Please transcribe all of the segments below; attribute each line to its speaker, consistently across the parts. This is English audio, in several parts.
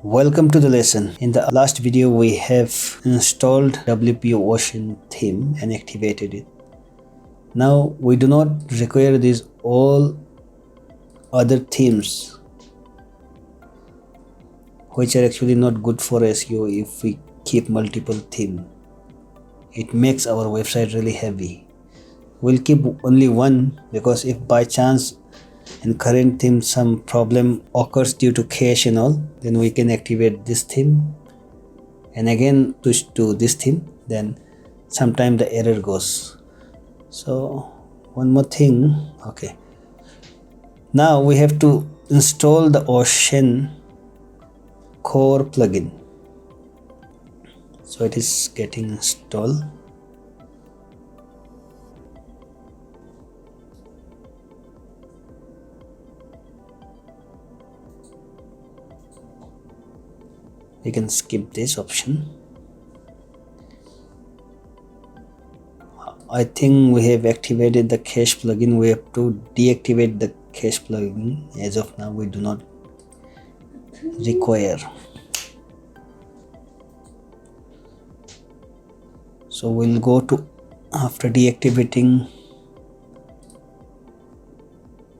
Speaker 1: Welcome to the lesson. In the last video we have installed WP Ocean theme and activated it. Now we do not require these all other themes which are actually not good for SEO. If we keep multiple themes, it makes our website really heavy. We'll keep only one, because if by chance in current theme some problem occurs due to cache and all, then we can activate this theme and again switch to this theme, then sometime the error goes. So one more thing. Okay, now we have to install the Ocean core plugin. So it is getting installed. We can skip this option. I think we have activated the cache plugin. We have to deactivate the cache plugin. As of now we do not require. So we'll go to, after deactivating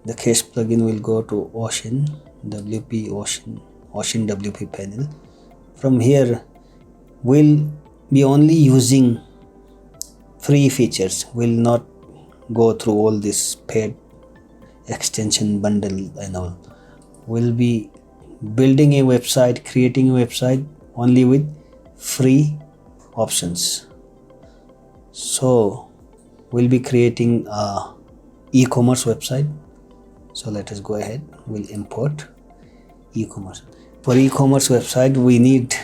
Speaker 1: the cache plugin, we'll go to Ocean WP panel. From here we'll be only using free features. We'll not go through all this paid extension bundle and all. We'll be building a website, creating a website only with free options. So we'll be creating a e-commerce website. So let us go ahead. We'll import e-commerce. For e-commerce website we need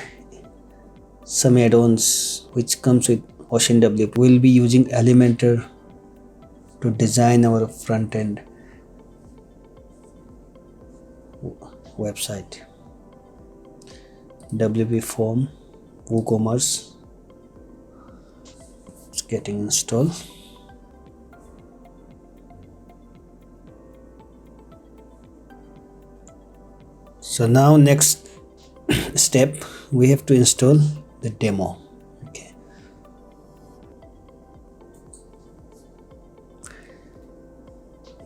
Speaker 1: some add-ons which comes with Ocean WP. We'll be using Elementor to design our front-end website. WP form, WooCommerce, it's getting installed. So now next step, we have to install the demo. Okay.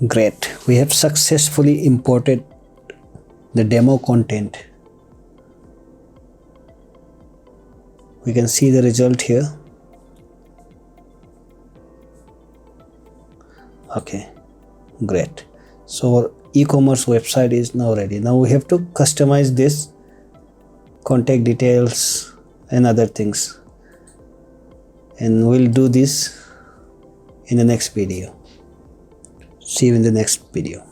Speaker 1: Great. We have successfully imported the demo content. We can see the result here. Okay, great. So our e-commerce website is now ready. Now we have to customize this, contact details and other things, and we'll do this in the next video. See you in the next video.